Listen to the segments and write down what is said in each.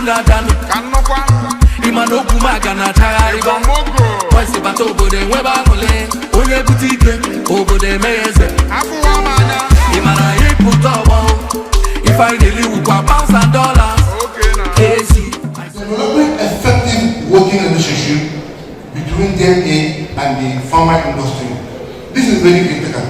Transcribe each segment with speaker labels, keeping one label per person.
Speaker 1: Nadan, Imano Kumagana Tariba, once about over the Webamole, Oye Boutique, over the Meze, Imana put up, if I really would pounds and dollars,
Speaker 2: developing effective working relationship between DMA and the pharma industry. This is very critical.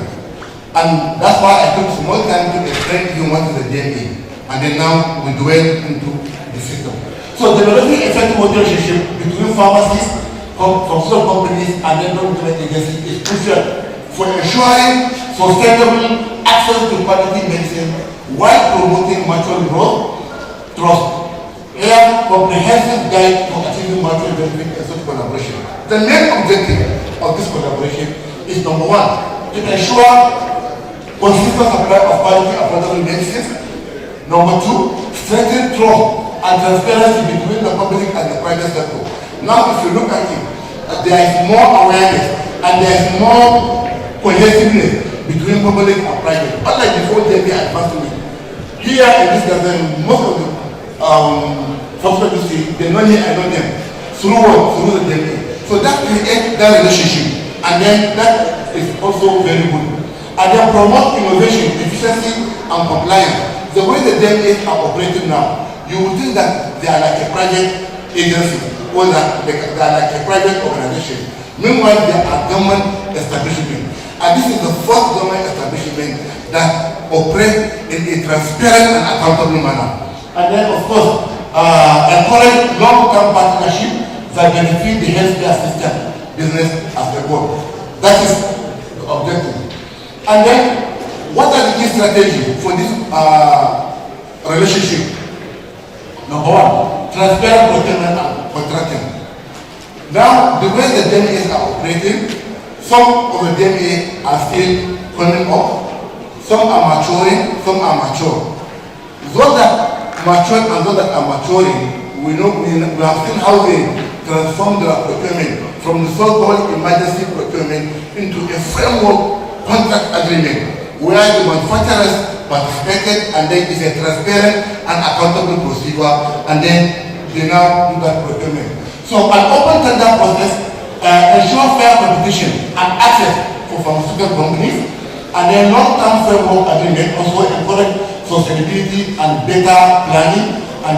Speaker 2: And that's why I took small time to explain to you what is the DMA. And then now we dwell into the system. So developing effective working relationship between pharmacists, pharmaceutical companies, and then government agencies is crucial for ensuring sustainable access to quality medicine while promoting mutual growth, trust, and comprehensive guide to achieving mutual benefit and social collaboration. The main objective of this collaboration is number one, to ensure consistent supply of quality affordable medicines. Number two, strengthen trust and transparency between the public and the private sector. Now, if you look at it, there is more awareness and there is more cohesiveness between public and private. Unlike before they advanced here in this garden, most of the folks you see, they know me, I know them. Through the DMA. So that creates that relationship, and then that is also very good. And then promote innovation, efficiency, and compliance. The way the DMAs are operating now, you would think that they are like a private agency or that they are like a private organization. Meanwhile, they are government establishment. And this is the first government establishment that operates in a transparent and accountable manner. And then, of course, encourage long-term partnership that benefit the healthcare system business as a whole. That is the objective. And then, what are the key strategies for this relationship? Number one, transparent procurement and contracting. Now, the way the DMAs are operating, some of the DMAs are still coming up, some are maturing, some are mature. Those that mature and those that are maturing, we have seen how they transform their procurement from the so-called emergency procurement into a framework contract agreement where the manufacturers participated, and then it's a transparent and accountable procedure, and then they now do that procurement. So an open tender process ensures fair competition and access for pharmaceutical companies, and then long-term framework agreement also encourage sustainability and better planning and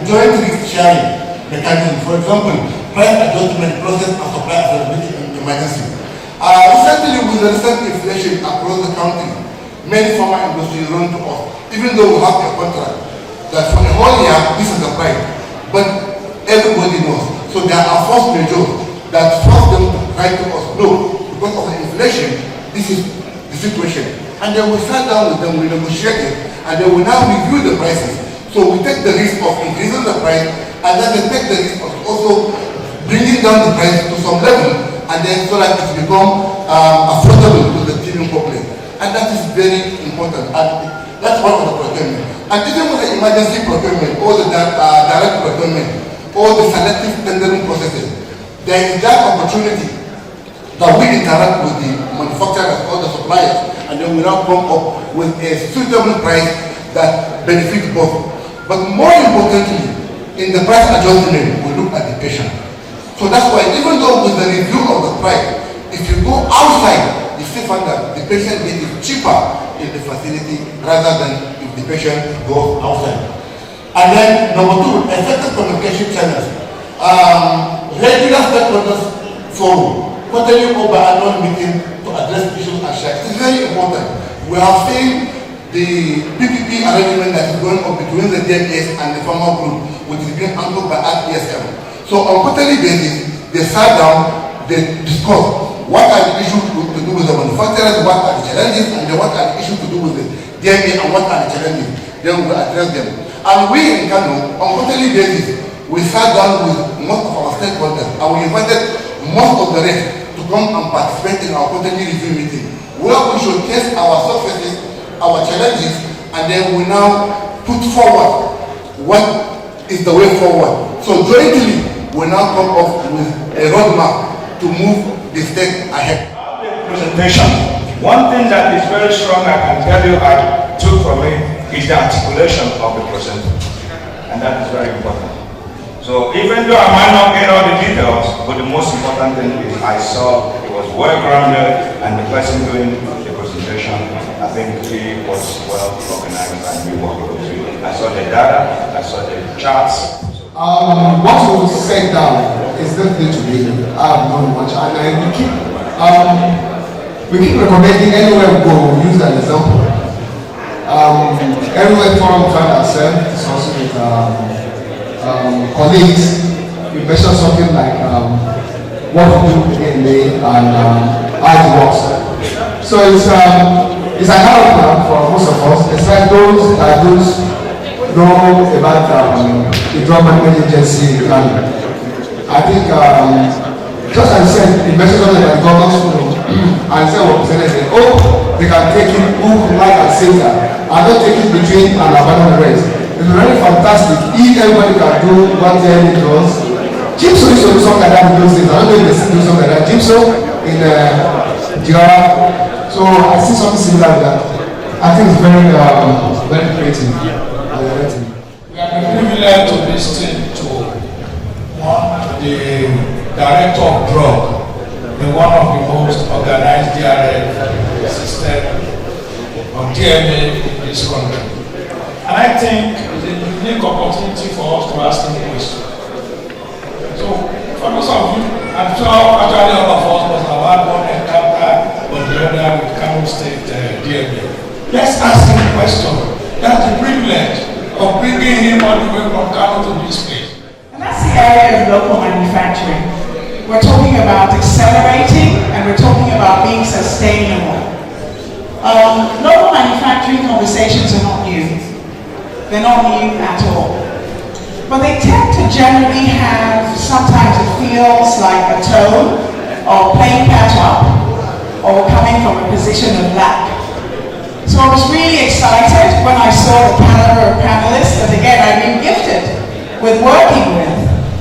Speaker 2: joint risk sharing mechanism. For example, price adjustment process and supply availability in emergency. Recently, with the recent inflation across the country, many pharma industries run to us, even though we have a contract that for the whole year, this is the price. But everybody knows. So there are force majeure that force them to write to us, no, because of the inflation, this is the situation. And then we sat down with them, we negotiated, and then we now review the prices. So we take the risk of increasing the price, and then they take the risk of also bringing down the price to some level, and then so that it become affordable to the teeming public. And that is very important. And that's one of the procurement. And even with the emergency procurement, or the direct procurement, or the selective tendering processes, there is that opportunity that we interact with the manufacturers or the suppliers, and then we now come up with a suitable price that benefits both. But more importantly, in the price adjustment, we look at the patient. So that's why even though with the review of the price, if you go outside, you still find that the patient gets it cheaper in the facility rather than if the patient goes outside. And then number two, effective communication channels. Regular stakeholders forum, quarterly or biannual meeting to address issues and share. It's very important. We have seen the PPP arrangement that is going on between the DMAs and the pharma group, which is being handled by RPSM. So on quarterly basis, they sat down, they discuss what are the issues to do with the manufacturers, what are the challenges, and then what are the issues to do with the DMA, and what are the challenges. Then we will address them. And we in Kano, on quarterly basis, we sat down with most of our stakeholders, and we invited most of the rest to come and participate in our quarterly review meeting, where we showcase our successes, our challenges, and then we now put forward what is the way forward. So jointly, we now come up with a roadmap to move the state ahead.
Speaker 3: Presentation. One thing that is very strong, I can tell you, I took from it, is the articulation of the presenter. and that is very important. So even though I might not get all the details, but the most important thing is I saw it was well grounded, and the person doing the presentation, I think he was well organized and we worked closely. I saw the data, I saw the charts.
Speaker 2: What you said down is definitely to me. I have known much, and we keep recommending anywhere we go, we use an example. Everywhere forum find ourselves discussing with colleagues. We mention something like what we do in the and how it works. So it's an eye-opener for most of us, especially those that know about the drug management agency. And I think just as I said, you mentioned something like the government's forum, and said what presented said, oh, they can take it book, light and center, and don't take it between and abandon the rest. It's really fantastic if everybody can do what they does. Gypso used to do something like that in those days. I don't know if they still do something like that. Gypso in Jira. So I see something similar to that. I think it's very creative.
Speaker 4: We have been privileged to listen to the director of drug in one of the most organized DRF system of DMA in this country. And I think it's a unique opportunity for us to ask him questions. So, for those of you, I'm sure actually all of us must have had one encounter or the other with Kano State DMA. Let's ask him a question. That's the privilege of bringing him all the way from Kano to this place.
Speaker 5: And that's the area of local manufacturing. We're talking about accelerating and we're talking about being sustainable. Local manufacturing conversations are not new. They're not new at all. But they tend to generally have, sometimes it feels like a tone of playing catch up or coming from a position of lack. So I was really excited when I saw the caliber of panelists that again I've been gifted with working with,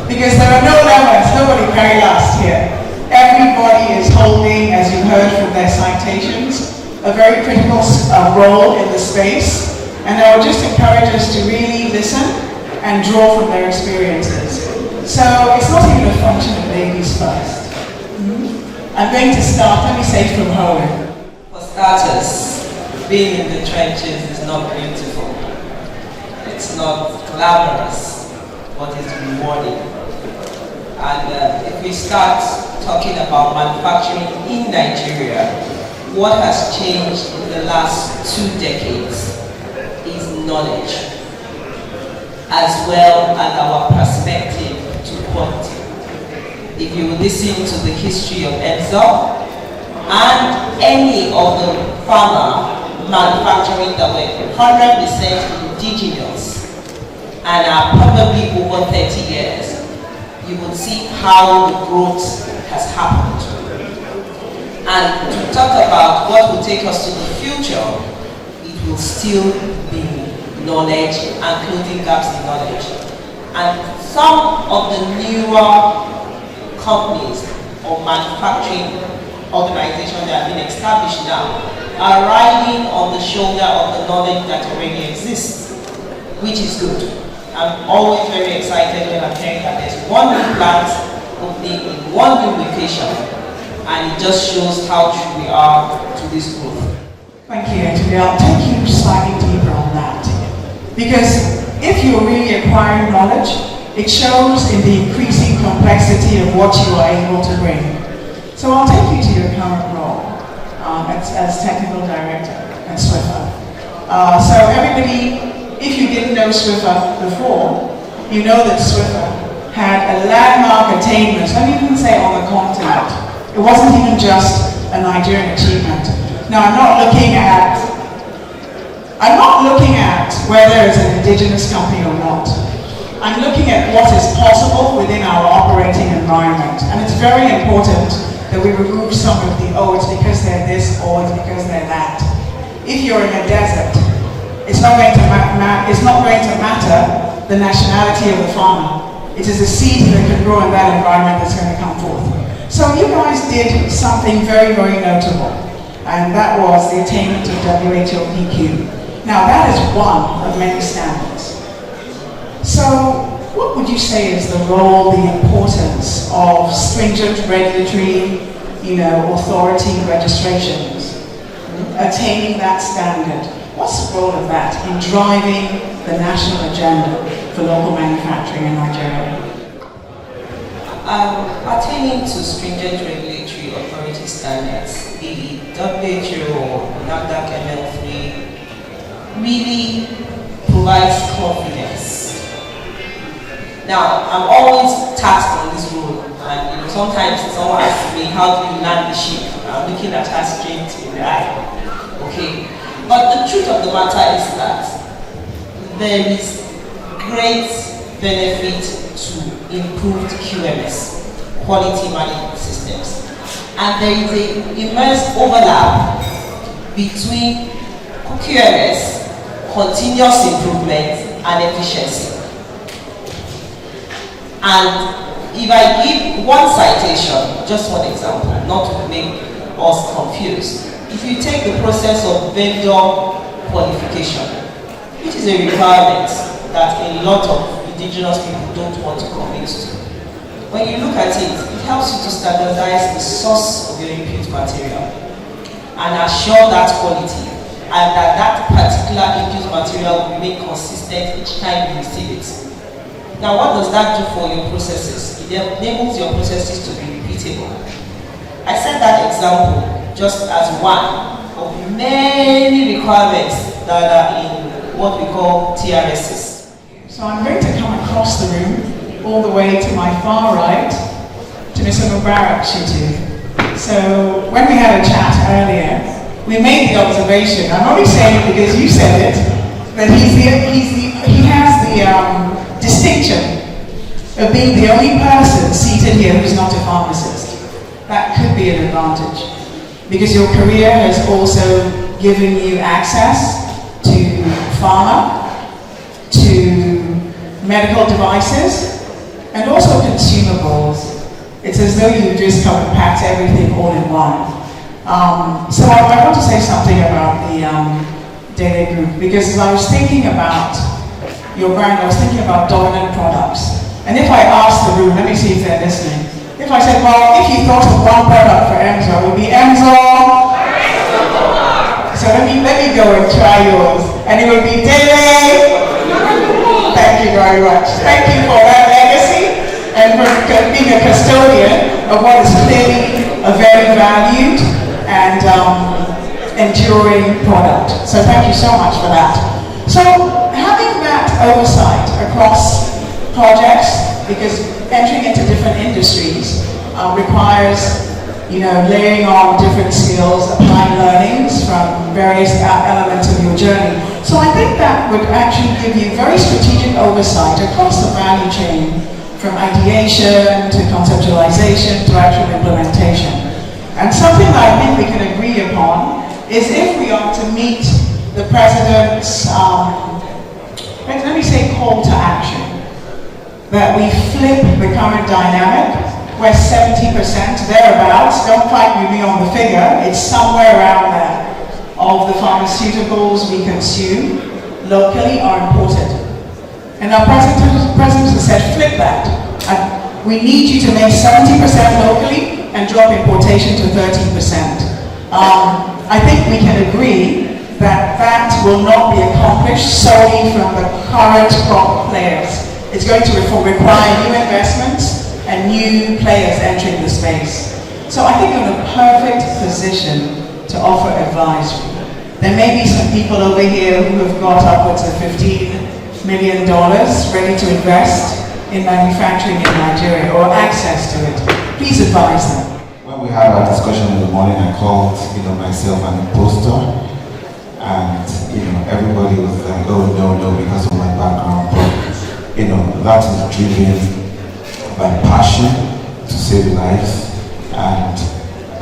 Speaker 5: because there are no lemons, nobody very last here. Everybody is holding, as you heard from their citations, a very critical role in the space. And I would just encourage us to really listen and draw from their experiences. So it's not even a function of ladies first. I'm going to start, let me say from home.
Speaker 6: For starters, being in the trenches is not beautiful. It's not glamorous, but it's rewarding. And if we start talking about manufacturing in Nigeria, what has changed in the last 2 decades is knowledge, as well as our perspective to quality. If you listen to the history of ENSO and any of the pharma manufacturing that were 100% indigenous and are probably over 30 years, you will see how the growth has happened. And to talk about what will take us to the future, will still be knowledge and closing gaps in knowledge. And some of the newer companies or manufacturing organizations that have been established now are riding on the shoulder of the knowledge that already exists, which is good. I'm always very excited when I'm hearing that there's one new plant opening in one new location, and it just shows how true we are to this growth.
Speaker 5: Thank you, Anthony. I'll take you slightly deeper on that. Because if you're really acquiring knowledge, it shows in the increasing complexity of what you are able to bring. So I'll take you to your current role as technical director at Swiffer. So everybody, if you didn't know Swiffer before, you know that Swiffer had a landmark attainment, let me even say on the continent. It wasn't even just a Nigerian achievement. Now, I'm not looking at whether it's an indigenous company or not. I'm looking at what is possible within our operating environment. And it's very important that we remove some of the, oh, it's because they're this or it's because they're that. If you're in a desert, it's not going to matter the nationality of the farmer. It is a seed that can grow in that environment that's going to come forth. So you guys did something very, very notable. And that was the attainment of WHO PQ. Now that is one of many standards. So, what would you say is the role, the importance of stringent regulatory, authority registrations, attaining that standard? What's the role of that in driving the national agenda for local manufacturing in Nigeria?
Speaker 6: Attaining to stringent regulatory authority standards, the WHO or NAFDAC ML3 really provides confidence. Now, I'm always tasked on this role, and sometimes someone asks me, how do you land the ship? I'm looking at her straight in the eye. Okay, but the truth of the matter is that there is great benefit to improved QMS, quality management systems, and there is an immense overlap between QMS, continuous improvement, and efficiency. And if I give one citation, just one example, not to make us confused. If you take the process of vendor qualification, which is a requirement that a lot of indigenous people don't want to commit to. When you look at it, it helps you to standardize the source of your input material and assure that quality, and that particular input material will remain consistent each time you receive it. Now, what does that do for your processes? It enables your processes to be repeatable. I said that example just as one of many requirements that are in what we call TRSs.
Speaker 5: So I'm going to come across the room, all the way to my far right, to Mr. Mubarak Shitu. So when we had a chat earlier, we made the observation, I'm only saying it because you said it, that he has the distinction of being the only person seated here who's not a pharmacist. That could be an advantage, because your career has also given you access to pharma, to medical devices, and also consumables. It's as though you just come and packed everything all in one. So I want to say something about the Daily Group, because as I was thinking about your brand, I was thinking about dominant products. And if I asked the room, let me see if they're listening. If I said, well, if you thought of one product for Emzo, it would be Emzo. So let me go and try yours. And it would be Dele. Thank you very much. Thank you for that legacy and for being a custodian of what is clearly a very valued and enduring product. So thank you so much for that. So having that oversight across projects, because entering into different industries requires, layering on different skills, applying learnings from various elements of your journey. So I think that would actually give you very strategic oversight across the value chain, from ideation to conceptualization to actual implementation. And something that I think we can agree upon is, if we are to meet the President's, let me say, call to action, that we flip the current dynamic where 70%, thereabouts, don't fight with me on the figure, it's somewhere around there, of the pharmaceuticals we consume locally are imported. And our President has said, flip that. And we need you to make 70% locally and drop importation to 13%. I think we can agree that that will not be accomplished solely from the current crop players. It's going to require new investments and new players entering the space. So I think we're in a perfect position to offer advisory. There may be some people over here who have got upwards of $15 million ready to invest in manufacturing in Nigeria, or access to it. Please advise them.
Speaker 7: When we had our discussion in the morning, I called myself an imposter, and everybody was like, oh no, because of my background. But that is driven by passion to save lives, and a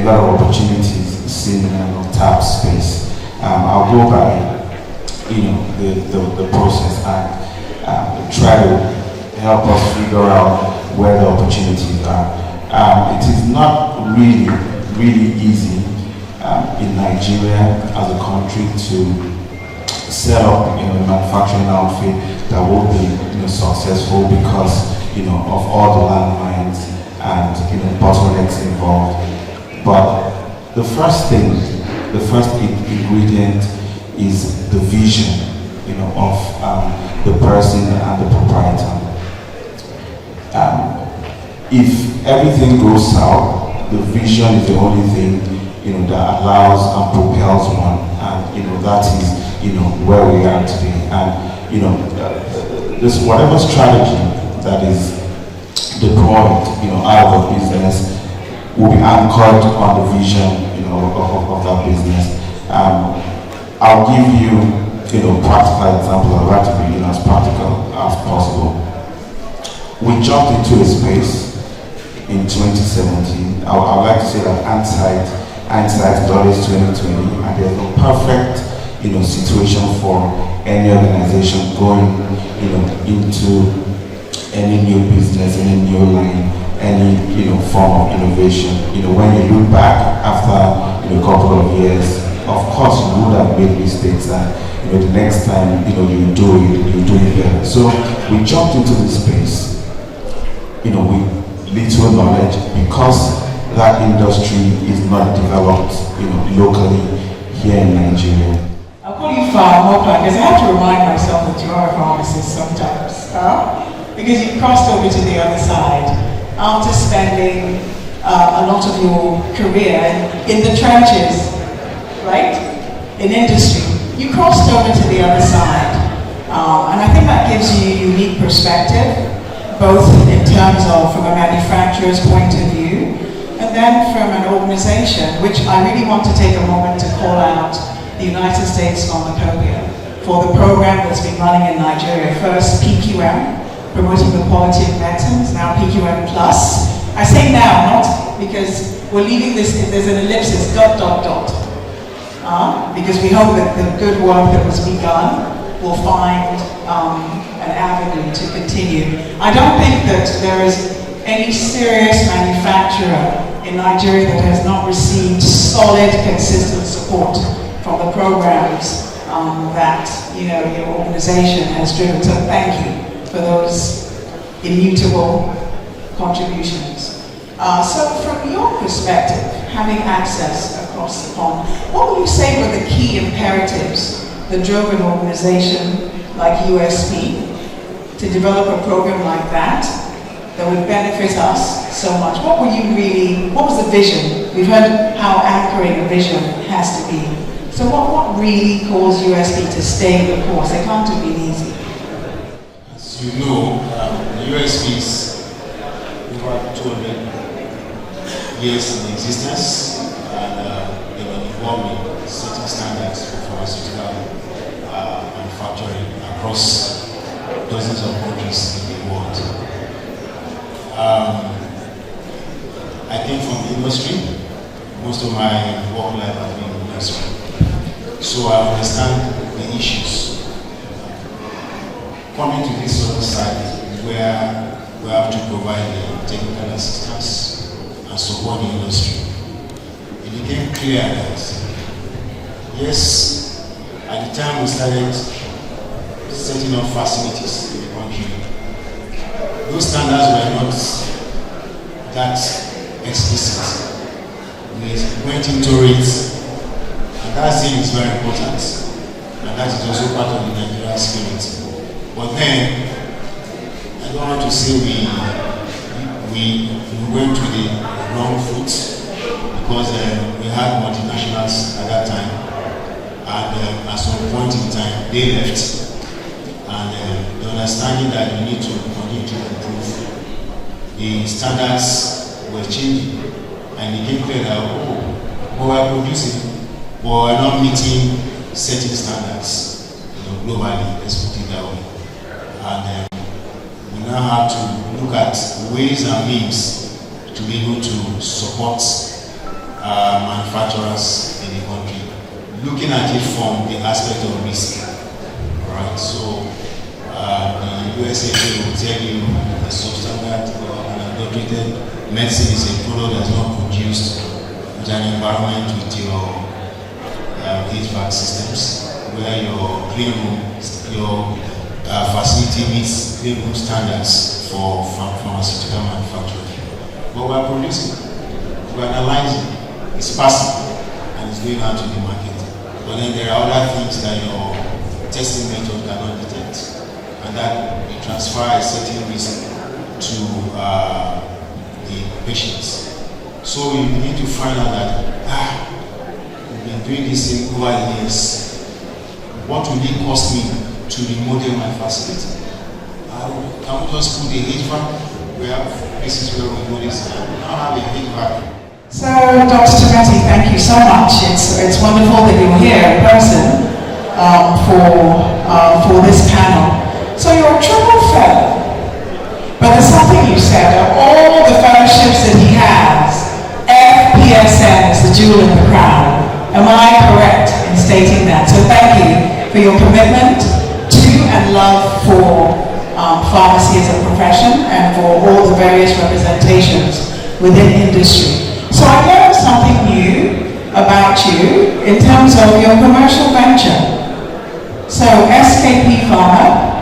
Speaker 7: lot of opportunities seen in an tap space. I'll go by the process and try to help us figure out where the opportunities are. It is not really easy in Nigeria as a country to set up a manufacturing outfit that will be successful because of all the landmines and bottlenecks involved. But the first ingredient is the vision of the person and the proprietor. If everything goes south, the vision is the only thing that allows and propels one, and that is where we are today. And this whatever strategy that is deployed out of a business will be anchored on the vision of that business. I'll give you practical example. I'd like to be as practical as possible. We jumped into a space in 2017. I would like to say that hindsight is always 2020, and there's no perfect situation for any organization going into any new business, any new line, any form of innovation. When you look back after a couple of years, of course you would have made mistakes, and the next time you do it better. So we jumped into this space with little knowledge, because that industry is not developed locally here in Nigeria.
Speaker 5: I'll call you Pharmacists because I have to remind myself that you are a pharmacist sometimes. Because you crossed over to the other side after spending a lot of your career in the trenches, right? In industry. You crossed over to the other side. And I think that gives you a unique perspective, both in terms of from a manufacturer's point of view, and then from an organization, which I really want to take a moment to call out the United States Pharmacopoeia for the program that's been running in Nigeria. First PQM, promoting the quality of medicines, now PQM Plus. I say now, not because we're leaving this, there's an ellipsis, ... because we hope that the good work that was begun will find an avenue to continue. I don't think that there is any serious manufacturer in Nigeria that has not received solid, consistent support from the programs that your organization has driven. So thank you for those immutable contributions. So from your perspective, having access across the pond, what would you say were the key imperatives that drove an organization like USP to develop a program like that would benefit us so much? What was the vision? We've heard how anchoring a vision has to be. So what really caused USP to stay the course? It can't have been easy.
Speaker 8: As you know, the USP is over 200 years in existence, and they were involved in setting standards for pharmaceutical manufacturing across dozens of countries in the world. I came from the industry. Most of my work life has been in the industry. So I understand the issues. Coming to this other side where we have to provide the technical assistance and support the industry, it became clear that yes, at the time we started setting up facilities in the country, those standards were not that explicit. We went into it, and that thing is very important, and that is also part of the Nigerian spirit. But then, I don't want to say we went to the wrong foot, because we had multinationals at that time, and at some point in time, they left. And the understanding that we need to continue to improve, the standards were changing, and it became clear that we are producing, but we are not meeting certain standards, globally. Let's put it that way. And we now have to look at ways and means to be able to support manufacturers in the country, looking at it from the aspect of risk. Right, so the USA will tell you a substandard or an adulterated medicine is a product that's not produced with an environment with your HVAC systems. where your clean room, your facility meets clean room standards for pharmaceutical manufacturing. But we're producing, we're analyzing, it's passing, and it's going out to the market. But then there are other things that your testing method cannot detect, and that you transfer a certain risk to the patients. So you need to find out that, we've been doing this thing over the years. What will it cost me to remodel my facility? Can we just put the HVAC? We have places where we do this. Now have a HVAC.
Speaker 5: So, Dr. Tometi, thank you so much. It's wonderful that you're here in person for this panel. So you're a triple fellow, but there's something you said, of all the fellowships that he has, FPSN is the jewel in the crown. Am I correct in stating that? So thank you for your commitment to and love for pharmacy as a profession and for all the various representations within industry. So I learned something new about you in terms of your commercial venture. So SKP Pharma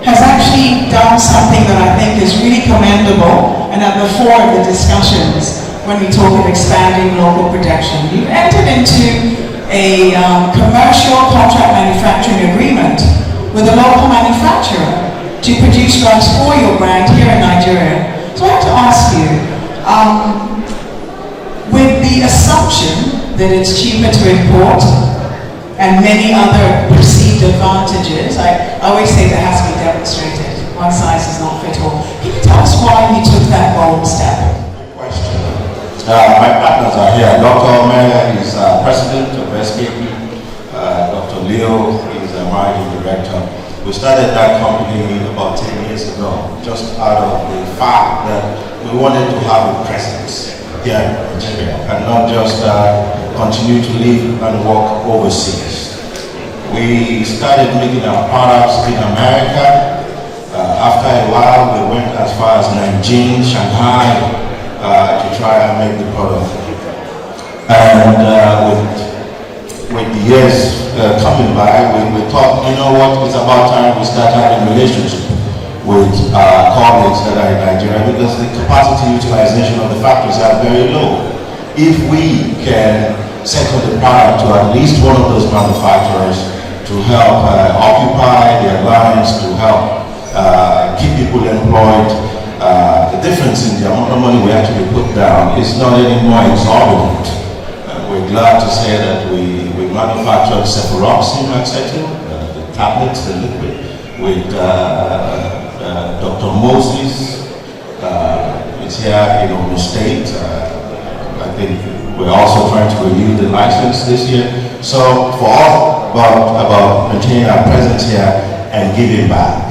Speaker 5: has actually done something that I think is really commendable and at the fore of the discussions when we talk of expanding local production. You've entered into a commercial contract manufacturing agreement with a local manufacturer to produce drugs for your brand here in Nigeria. So I have to ask you, with the assumption that it's cheaper to import and many other perceived advantages, I always say that has to be demonstrated. One size does not fit all. Can you tell us why you took that bold step?
Speaker 9: Question. My partners are here. Dr. Omega is president of SKP. Dr. Leo is a managing director. We started that company about 10 years ago, just out of the fact that we wanted to have a presence here in Nigeria and not just continue to live and work overseas. We started making our products in America. After a while, we went as far as Nanjing, Shanghai, to try and make the product. And with the years coming by, we thought, you know what, it's about time we start having relationship with colleagues that are in Nigeria, because the capacity utilization of the factories are very low. If we can settle the product to at least one of those manufacturers to help occupy their lines, to help keep people employed, the difference in the amount of money we actually put down is not any more exorbitant. We're glad to say that we manufactured cefuroxime, etc., the tablets, the liquid, with Dr. Moses. It's here in Ogun State. I think we're also trying to renew the license this year. So for all about maintaining our presence here and giving back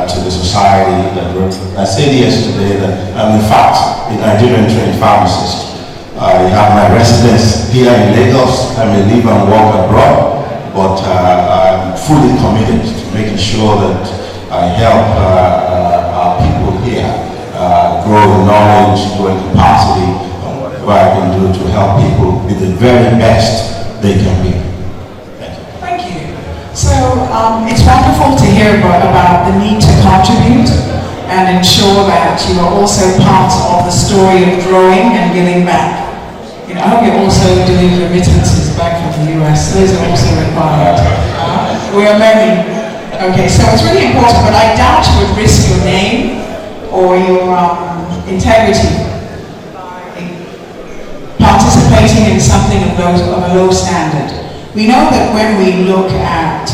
Speaker 9: to the society that I said yesterday that I'm in fact a Nigerian trained pharmacist. I have my residence here in Lagos. I may live and work abroad, but I'm fully committed to making sure that I help our people here grow in knowledge, grow in capacity, and whatever I can do to help people be the very best they can be. Thank you.
Speaker 5: Thank you. So it's wonderful to hear about the need to contribute and ensure that you are also part of the story of growing and giving back. You know, I hope you're also doing remittances back from the US. Those are also required. We are many. Okay, so it's really important, but I doubt you would risk your name or your integrity by participating in something of a low standard. We know that when we look at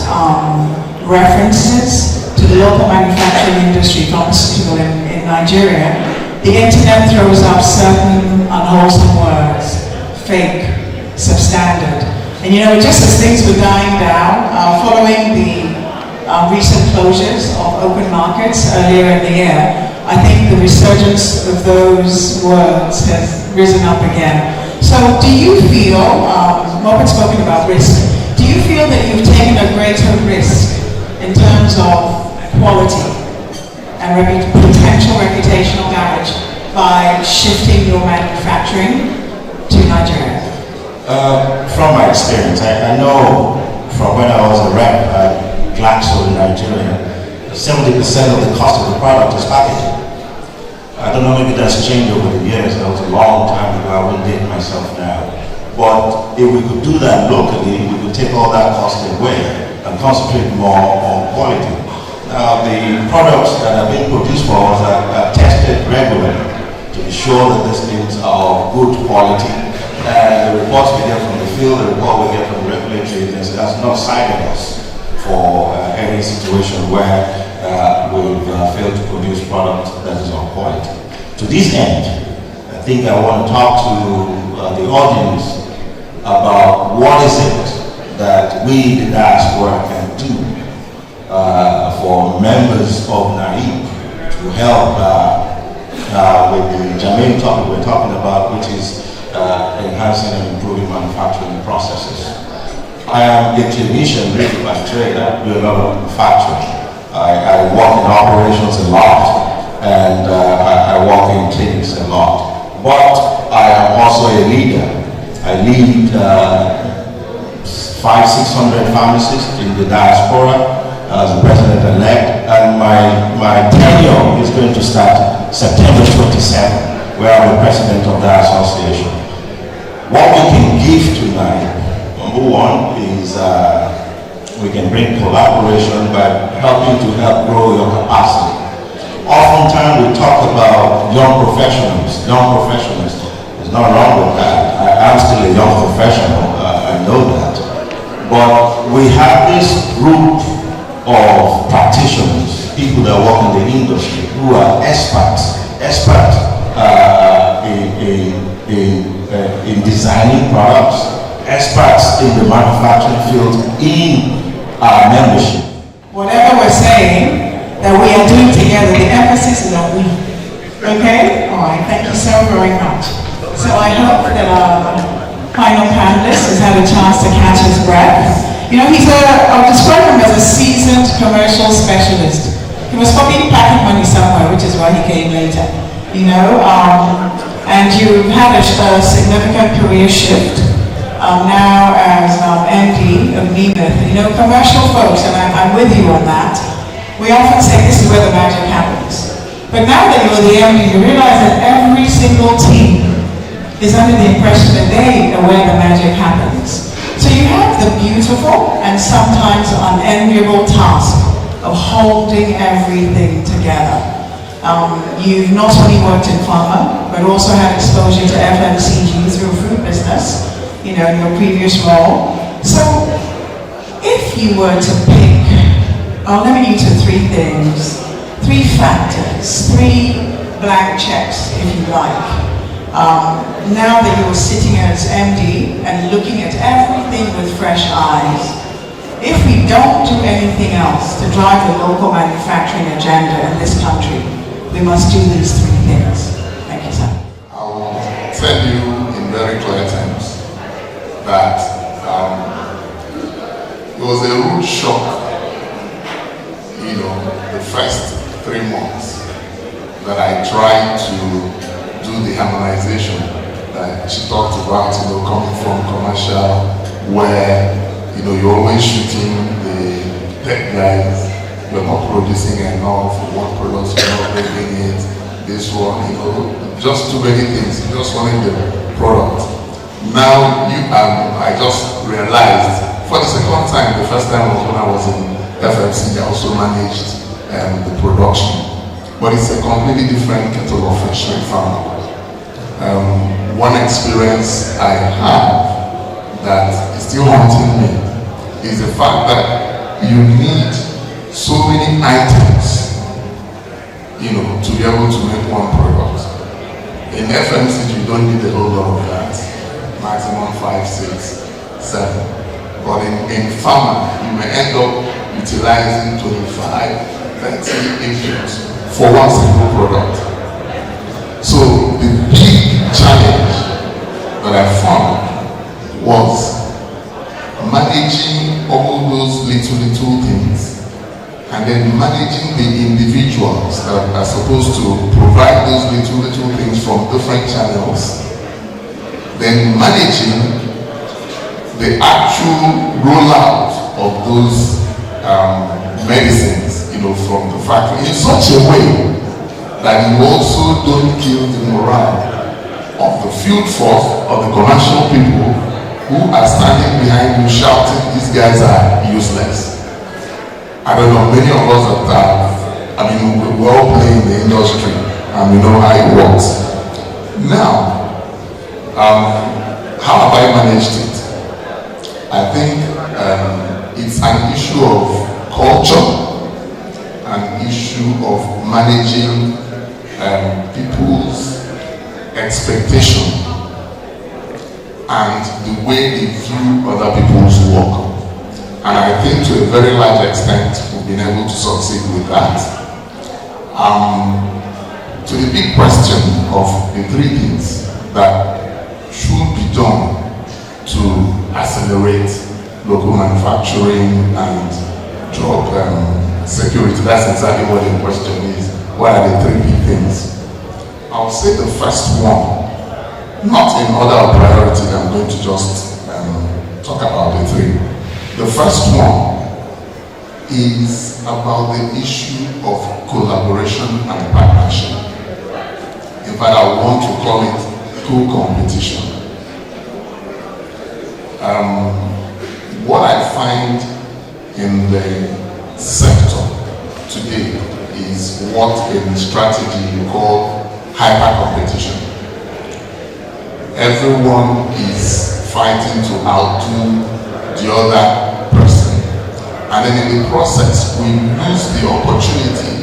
Speaker 5: references to the local manufacturing industry, pharmaceutical in Nigeria, the internet throws up certain unwholesome words, fake, substandard. And you know, just as things were dying down, following the recent closures of open markets earlier in the year, I think the resurgence of those words has risen up again. So do you feel, Mohammed spoken about risk, do you feel that you've taken a greater risk in terms of quality and potential reputational damage by shifting your manufacturing to Nigeria?
Speaker 9: From my experience, I know from Nigeria, 70% of the cost of the product is packaging. I don't know, maybe that's changed over the years. That was a long time ago. I wouldn't date myself now. But if we could do that locally, we could take all that cost away and concentrate more on quality. Now, the products that are being produced for us are tested regularly to be sure that these things are of good quality. And the reports we get from the field, the report we get from the regulatory agency has not cited us for any situation where we've failed to produce product that is of quality. To this end, I think I want to talk to the audience about what is it that we, the diaspora, can do for members of NAIP to help with the germane topic we're talking about, which is enhancing and improving manufacturing processes. I am a clinician really by trade. I do a lot of manufacturing. I work in operations a lot, and I work in clinics a lot. But I am also a leader. I lead 500-600 pharmacists in the diaspora as the president-elect, and my tenure is going to start September 27, where I'm the president of that association. What we can give tonight, number one, is we can bring collaboration by helping to help grow your capacity. Oftentimes we talk about young professionals. There's nothing wrong with that. I'm still a young professional, I know that. But we have this group of practitioners, people that work in the industry, who are experts in designing products, experts in the manufacturing field, in our membership.
Speaker 5: Whatever we're saying that we are doing together, the emphasis is on we. Okay? All right, thank you so very much. So I hope that our final panelist has had a chance to catch his breath. You know, I'll describe him as a seasoned commercial specialist. He was probably packing money somewhere, which is why he came later. You know, and you've had a significant career shift. Now as MD of NAIP. You know, commercial folks, and I'm with you on that, we often say this is where the magic happens. But now that you're the MD, you realize that every single team is under the impression that they are where the magic happens. So you have the beautiful and sometimes unenviable task of holding everything together. You've not only worked in pharma, but also had exposure to FMCG through food business, you know, in your previous role. So if you were to pick, I'll limit you to three things, three factors, three blank checks, if you like. Now that you're sitting as MD and looking at everything with fresh eyes, if we don't do anything else to drive the local manufacturing agenda in this country, we must do these three things. Thank you, sir.
Speaker 2: I will tell you in very clear terms that it was a rude shock, you know, the first 3 months that I tried to do the harmonization that she talked about, you know, coming from commercial where, you know, you're always shooting the tech guys, you're not producing enough, what products you're not bringing it, this one, you know, just too many things, just wanting the product. Now I just realized for the second time, the first time was when I was in FMC, I also managed the production. But it's a completely different kettle of fish in pharma. One experience I have that is still haunting me is the fact that you need so many items, you know, to be able to make one product. In FMCG, you don't need a whole lot of that. Maximum 5, 6, 7. But in pharma, you may end up utilizing 25, 30 issues for one single product. So the big challenge that I found was managing all those little things and then managing the individuals that are supposed to provide those little things from different channels, then managing the actual rollout of those medicines, from the factory in such a way that you also don't kill the morale of the field force or the commercial people who are standing behind you shouting, these guys are useless. I don't know, many of us we're all playing in the industry and we know how it works. Now, how have I managed it? I think it's an issue of culture, an issue of managing people's expectation and the way they view other people's work. And I think to a very large extent we've been able to succeed with that. To the big question of the three things that should be done to accelerate local manufacturing and job security, that's exactly what the question is. What are the three big things? I'll say the first one, not in order of priority, I'm going to just talk about the three. The first one is about the issue of collaboration and partnership. In fact, I want to call it co-competition. What I find in the sector today is what in strategy you call hyper-competition. Everyone is fighting to outdo the other person. And then in the process, we lose the opportunity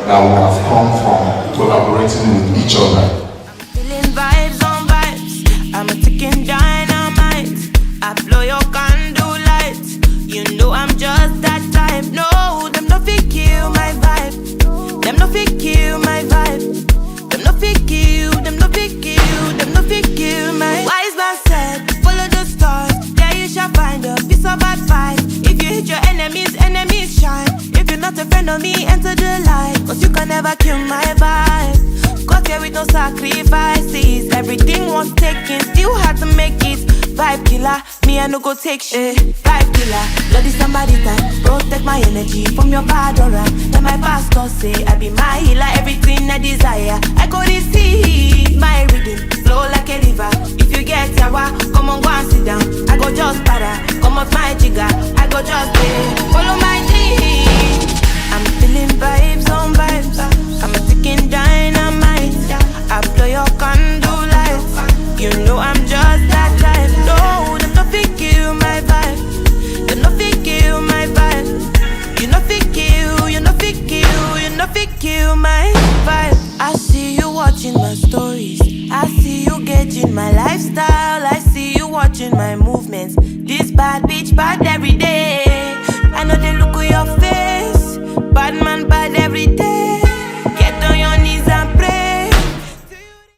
Speaker 2: that we have come from collaborating with each other.
Speaker 10: I'm feeling vibes on vibes. I'm a ticking dynamite. I blow your candle lights. You know I'm just that type. No, them no fit kill my vibe. Them no fit kill my vibe. Them no fit kill. Them no fit kill. Them no fit kill my. Wise man said, follow the stars. There you shall find a piece of advice. If you hit your enemies, enemies shine. If you're not a friend of me, enter the light. Cause you can never kill my vibe. Got here with no sacrifices. Everything was taken, still had to make it. Vibe killer, me I no go take shit. Vibe killer, bloody somebody time. Protect my energy from your bad aura. Then my pastor say I be my healer. Everything I desire, I go receive. My rhythm, flow like a river. If you get yawa, come on go and sit down. I go just para, come off my jigger. I go just follow my dream. I'm feeling vibes on vibes. I'm a ticking dynamite. I blow your candle lights. You know I'm just that type. No, them no fit kill my vibe. Them no fit kill my vibe. You no fit kill, you no fit kill, you no fit kill my vibe. I see you watching my stories. I see you gauging my lifestyle. I see you watching my movements. This bad bitch bad every day.